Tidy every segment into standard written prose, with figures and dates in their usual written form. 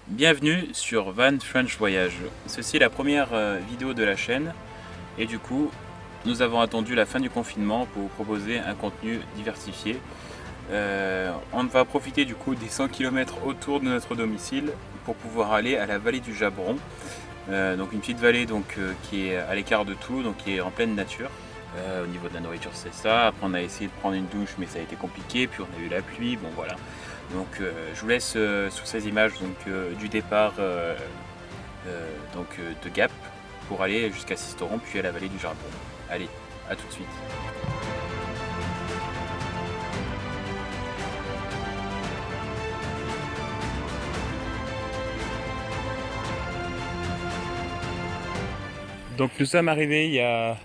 Bienvenue sur Van French Voyage. Ceci est la première vidéo de la chaîne et du coup nous avons attendu la fin du confinement pour vous proposer un contenu diversifié. On va profiter du coup des 100 km autour de notre domicile pour pouvoir aller à la vallée du Jabron. Donc une petite vallée qui est à l'écart de tout, donc qui est en pleine nature. Au niveau de la nourriture c'est ça, après on a essayé de prendre une douche mais ça a été compliqué, puis on a eu la pluie, bon voilà. Donc je vous laisse sur ces images du départ de Gap pour aller jusqu'à Sisteron puis à la vallée du Jabron. Allez, à tout de suite. Donc nous sommes arrivés il y a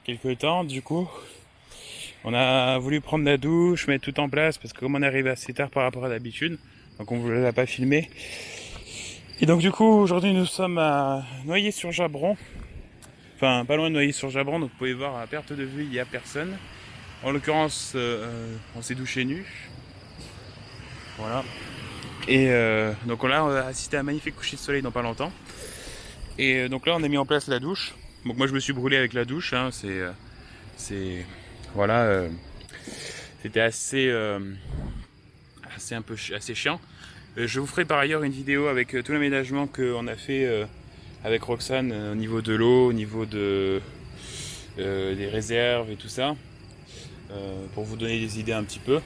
quelques temps, du coup on a voulu prendre la douche, mettre tout en place parce que comme on est arrivé assez tard par rapport à d'habitude, donc on ne l'a pas filmé. Et donc du coup aujourd'hui nous sommes à Noyer-sur-Jabron, enfin pas loin de Noyer-sur-Jabron, donc vous pouvez voir à perte de vue il n'y a personne. En l'occurrence on s'est douché nu, voilà. Et donc là on va assister à un magnifique coucher de soleil dans pas longtemps. Et donc là on a mis en place la douche. Donc moi je me suis brûlé avec la douche, hein. Voilà, c'était assez chiant. Je vous ferai par ailleurs une vidéo avec tout l'aménagement qu'on a fait avec Roxane au niveau de l'eau, au niveau des réserves et tout ça, pour vous donner des idées un petit peu.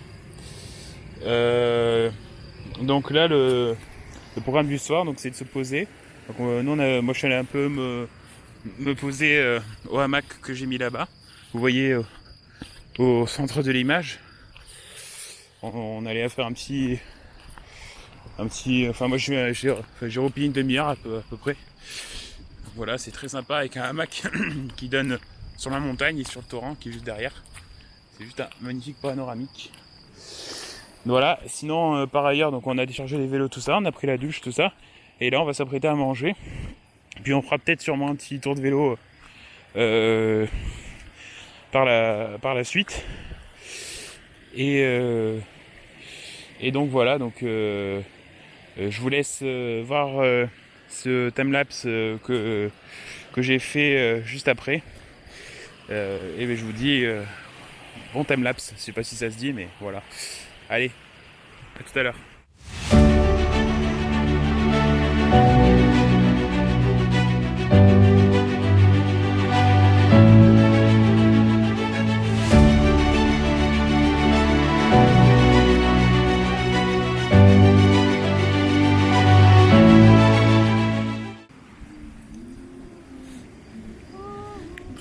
Donc là le programme du soir, donc c'est de se poser. Donc moi je suis allé un peu me poser au hamac que j'ai mis là-bas. Vous voyez au centre de l'image. On allait faire enfin moi j'ai replié une demi-heure à peu près. Voilà, c'est très sympa avec un hamac qui donne sur la montagne et sur le torrent qui est juste derrière. C'est juste un magnifique panoramique. Voilà, sinon par ailleurs, donc on a déchargé les vélos, tout ça, on a pris la douche, tout ça. Et là on va s'apprêter à manger. Puis on fera peut-être sûrement un petit tour de vélo par la suite. Et donc voilà, donc je vous laisse voir ce timelapse que j'ai fait juste après. Et je vous dis bon timelapse, je sais pas si ça se dit, mais voilà. Allez, à tout à l'heure.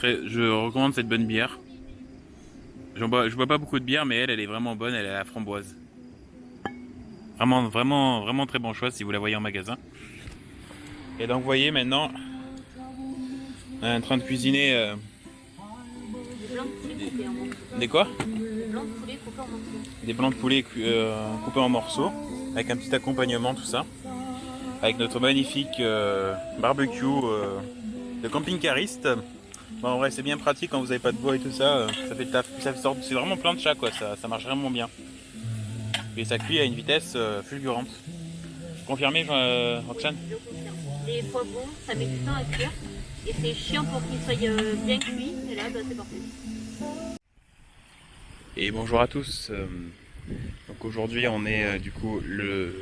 Je recommande cette bonne bière. Je bois pas beaucoup de bière, mais elle est vraiment bonne, elle est à la framboise. Vraiment très bon choix si vous la voyez en magasin. Et donc vous voyez maintenant, on est en train de cuisiner des quoi? Des blancs de poulet coupés en morceaux, avec un petit accompagnement, tout ça. Avec notre magnifique barbecue de camping-cariste. Bon, en vrai c'est bien pratique quand vous n'avez pas de bois et tout ça, ça fait le taf. C'est vraiment plein de chat quoi, ça marche vraiment bien. Et ça cuit à une vitesse fulgurante. Confirmé Roxane? Les poivrons, ça met du temps à cuire. Et c'est chiant pour qu'ils soient bien cuits. Et là, c'est parfait. Et bonjour à tous. Donc aujourd'hui on est du coup le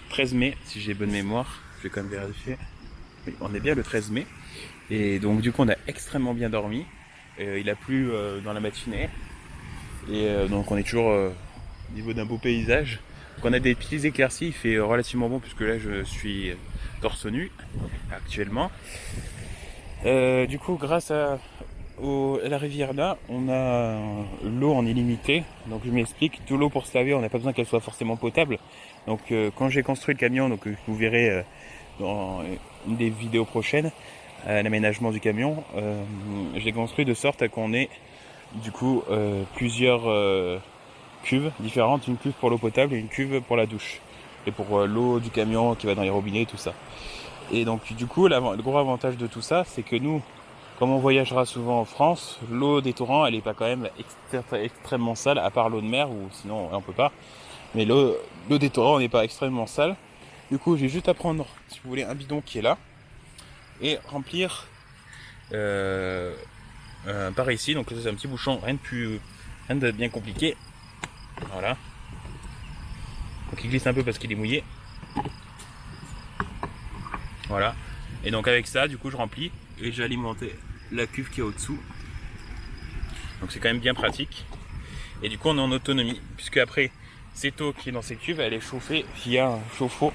13 mai, si j'ai bonne mémoire. Je vais quand même vérifier. Oui, on est bien le 13 mai. Et donc du coup on a extrêmement bien dormi. Il a plu dans la matinée. Et donc on est toujours au niveau d'un beau paysage. Donc on a des petits éclaircies, il fait relativement bon puisque là je suis torse nu actuellement. Du coup grâce à la rivière là, on a l'eau en illimité. Donc je m'explique, de l'eau pour se laver, on n'a pas besoin qu'elle soit forcément potable. Donc quand j'ai construit le camion, donc vous verrez dans une des vidéos prochaines, l'aménagement du camion, je l'ai construit de sorte à qu'on ait du coup plusieurs cuves différentes, une cuve pour l'eau potable et une cuve pour la douche. Et pour l'eau du camion qui va dans les robinets et tout ça. Et donc du coup, le gros avantage de tout ça, c'est que nous, comme on voyagera souvent en France, l'eau des torrents, elle est pas quand même extrêmement sale, à part l'eau de mer, ou sinon on peut pas. Mais l'eau des torrents n'est pas extrêmement sale. Du coup, j'ai juste à prendre, si vous voulez, un bidon qui est là et remplir par ici. Donc c'est un petit bouchon, rien de bien compliqué. Voilà. Donc il glisse un peu parce qu'il est mouillé. Voilà. Et donc avec ça, du coup, je remplis et j'ai alimenté la cuve qui est au-dessous. Donc c'est quand même bien pratique. Et du coup, on est en autonomie, puisque après, cette eau qui est dans cette cuve, elle est chauffée via un chauffe-eau.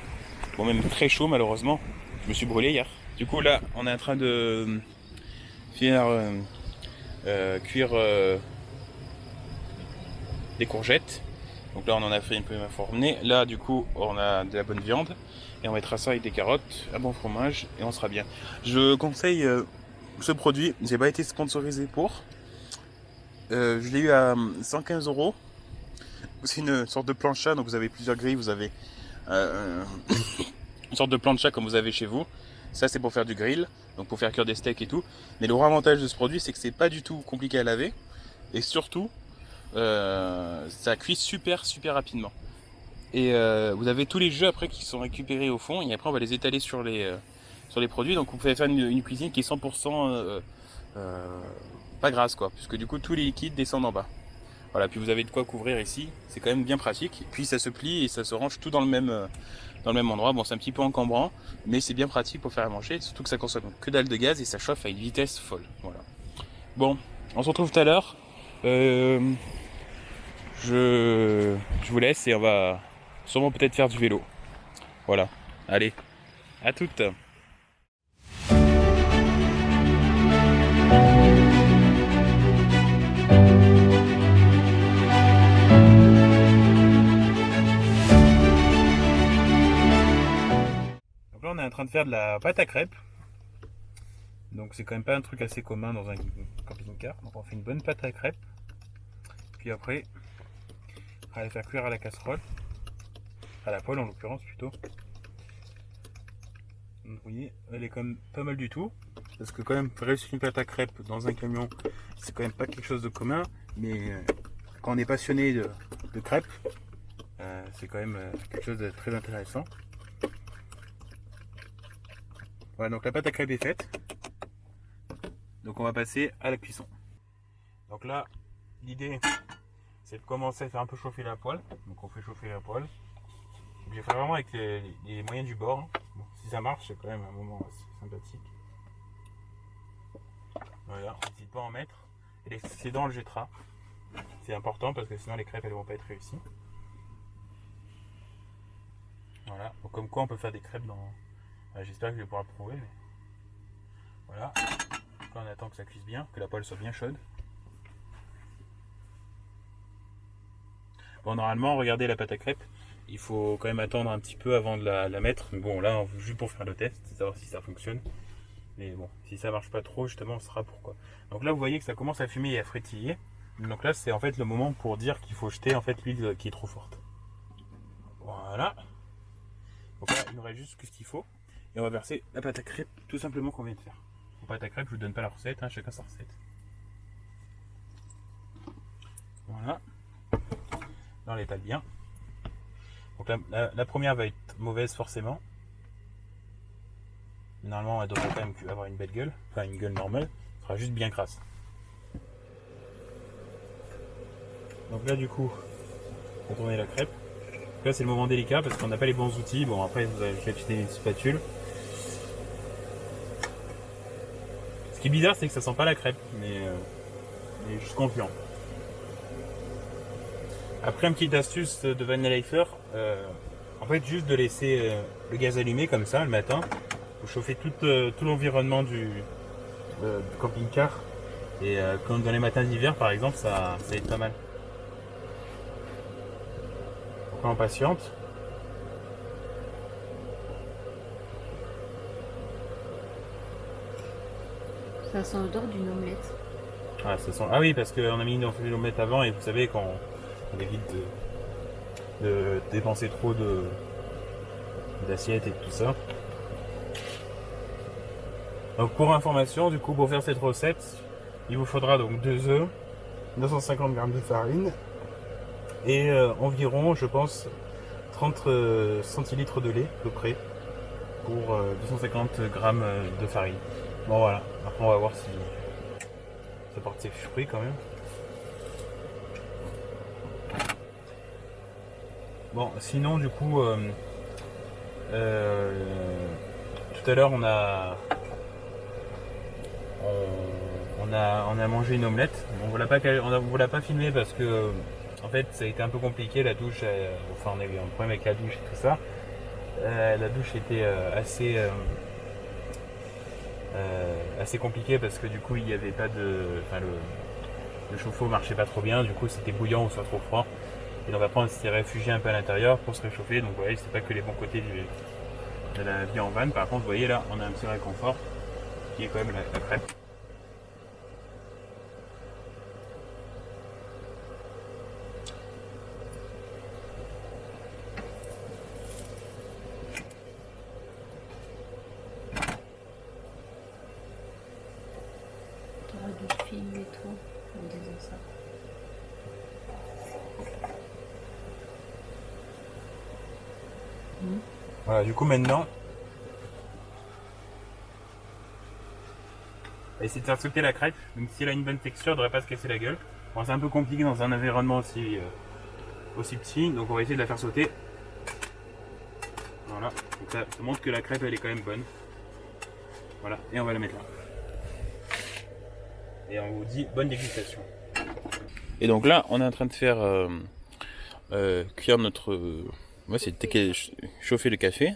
Bon, même très chaud, malheureusement. Je me suis brûlé hier. Du coup, là, on est en train de faire cuire des courgettes. Donc là, on en a fait une première fournée. Là, du coup, on a de la bonne viande. Et on mettra ça avec des carottes, un bon fromage, et on sera bien. Je conseille ce produit. J'ai pas été sponsorisé pour. Je l'ai eu à 115 €. C'est une sorte de plancha, donc vous avez plusieurs grilles. Vous avez une sorte de plancha comme vous avez chez vous. Ça, c'est pour faire du grill, donc pour faire cuire des steaks et tout. Mais le gros avantage de ce produit, c'est que c'est pas du tout compliqué à laver. Et surtout, ça cuit super rapidement. Et vous avez tous les jeux après qui sont récupérés au fond. Et après, on va les étaler sur les produits. Donc vous pouvez faire une cuisine qui est 100% pas grasse, quoi. Puisque du coup, tous les liquides descendent en bas. Voilà, puis vous avez de quoi couvrir ici. C'est quand même bien pratique. Puis ça se plie et ça se range tout dans le même endroit. Bon, c'est un petit peu encombrant, mais c'est bien pratique pour faire à manger. Surtout que ça consomme que dalle de gaz et ça chauffe à une vitesse folle. Voilà. Bon, on se retrouve tout à l'heure. Je vous laisse et on va sûrement peut-être faire du vélo. Voilà. Allez, à toutes. Donc là, on est en train de faire de la pâte à crêpes. Donc c'est quand même pas un truc assez commun dans un camping-car. Donc on fait une bonne pâte à crêpes. Puis après, on va la faire cuire à la casserole. À la poêle en l'occurrence plutôt. Donc vous voyez, elle est quand même pas mal du tout. Parce que quand même, réussir une pâte à crêpes dans un camion, c'est quand même pas quelque chose de commun. Mais quand on est passionné de crêpes, c'est quand même quelque chose de très intéressant. Voilà, donc la pâte à crêpes est faite. Donc on va passer à la cuisson. Donc là, l'idée, c'est de commencer à faire un peu chauffer la poêle. Donc on fait chauffer la poêle. Je vais faire vraiment avec les moyens du bord. Hein. Bon, si ça marche, c'est quand même un moment assez sympathique. Voilà, on n'hésite pas à en mettre. Et l'excédent, on le jettera. C'est important parce que sinon les crêpes elles vont pas être réussies. Voilà, donc comme quoi on peut faire des crêpes dans... j'espère que je vais pouvoir le prouver. Mais... voilà. Là, on attend que ça cuise bien, que la poêle soit bien chaude. Bon, normalement, regardez la pâte à crêpes. Il faut quand même attendre un petit peu avant de la mettre. Mais bon, là, juste pour faire le test, savoir si ça fonctionne. Mais bon, si ça marche pas trop, justement, on saura pourquoi. Donc là, vous voyez que ça commence à fumer et à frétiller. Donc là, c'est en fait le moment pour dire qu'il faut jeter en fait l'huile qui est trop forte. Voilà. Donc là, il nous reste juste ce qu'il faut. Et on va verser la pâte à crêpes, tout simplement qu'on vient de faire. Pour pâte à crêpes, je vous donne pas la recette, hein, chacun sa recette. Voilà. Là, on l'étale bien. Donc la première va être mauvaise forcément. Normalement, elle devrait quand même avoir une belle gueule. Enfin, une gueule normale. Elle sera juste bien grasse. Donc là, du coup, on va tourner la crêpe. Donc là, c'est le moment délicat parce qu'on n'a pas les bons outils. Bon, après, vous allez utiliser une spatule. Ce qui est bizarre, c'est que ça sent pas la crêpe, mais juste confiant. Après, une petite astuce de Vanilla Lifer, en fait, juste de laisser le gaz allumé comme ça le matin. Vous chauffez tout l'environnement du camping-car. Et comme dans les matins d'hiver, par exemple, ça aide pas mal. Donc là, on patiente. Ça sent l'odeur d'une omelette. Ah, ça sent... ah oui, parce qu'on a mis une omelette avant et vous savez quand on évite de dépenser trop d'assiettes et tout ça. Donc pour information, du coup, pour faire cette recette, il vous faudra donc 2 œufs, 250 g de farine et environ, je pense, 30 centilitres de lait à peu près pour 250 grammes de farine. Bon voilà, après on va voir si ça porte ses fruits quand même. Bon, sinon du coup, tout à l'heure on a mangé une omelette. On vous l'a pas filmé parce que en fait ça a été un peu compliqué la douche. Enfin on a eu un problème avec la douche et tout ça. La douche était assez compliquée parce que du coup il n'y avait pas de, enfin le chauffe-eau marchait pas trop bien. Du coup c'était bouillant ou soit trop froid. Et donc après on s'est réfugié un peu à l'intérieur pour se réchauffer. Donc vous voyez, c'est pas que les bons côtés de la vie en van. Par contre vous voyez là on a un petit réconfort qui est quand même la crêpe. T'auras du fil et tout en disant ça. Voilà, du coup maintenant on va essayer de faire sauter la crêpe. Donc si elle a une bonne texture, elle ne devrait pas se casser la gueule. Bon, c'est un peu compliqué dans un environnement aussi petit, donc on va essayer de la faire sauter. Voilà, donc ça montre que la crêpe elle est quand même bonne. Voilà, et on va la mettre là. Et on vous dit bonne dégustation. Et donc là, on est en train de faire cuire notre... moi, c'est chauffer le café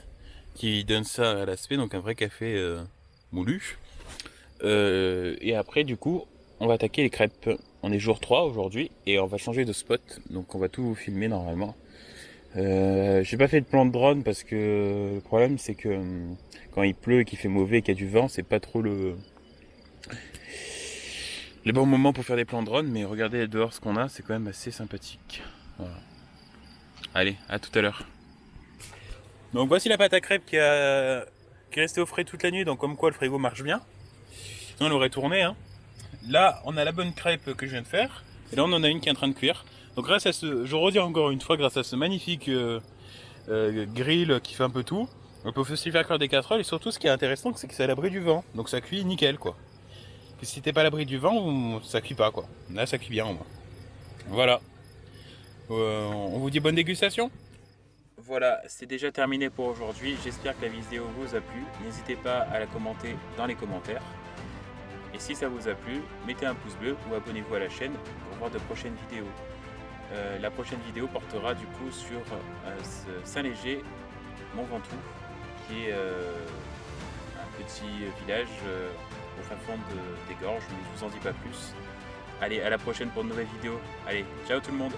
qui donne ça à l'aspect, donc un vrai café moulu. Et après, du coup, on va attaquer les crêpes. On est jour 3 aujourd'hui et on va changer de spot, donc on va tout filmer normalement. J'ai pas fait de plan de drone parce que le problème c'est que quand il pleut et qu'il fait mauvais et qu'il y a du vent, c'est pas trop le bon moment pour faire des plans de drone, mais regardez dehors ce qu'on a, c'est quand même assez sympathique. Voilà. Allez, à tout à l'heure. Donc voici la pâte à crêpes qui est restée au frais toute la nuit, donc comme quoi le frigo marche bien. Sinon elle aurait tourné, hein. Là, on a la bonne crêpe que je viens de faire. Et là, on en a une qui est en train de cuire. Donc grâce à je redis encore une fois, grâce à ce magnifique grill qui fait un peu tout, on peut aussi faire cuire des casseroles. Et surtout, ce qui est intéressant, c'est que c'est à l'abri du vent. Donc ça cuit nickel, quoi. Et si t'es pas à l'abri du vent, ça cuit pas, quoi. Là, ça cuit bien, au moins. Voilà. On vous dit bonne dégustation. Voilà, c'est déjà terminé pour aujourd'hui. J'espère que la vidéo vous a plu. N'hésitez pas à la commenter dans les commentaires. Et si ça vous a plu, mettez un pouce bleu ou abonnez-vous à la chaîne pour voir de prochaines vidéos. La prochaine vidéo portera du coup sur Saint-Léger, Mont Ventoux, qui est un petit village au fin fond des gorges, mais je vous en dis pas plus. Allez, à la prochaine pour une nouvelle vidéo. Allez, ciao tout le monde!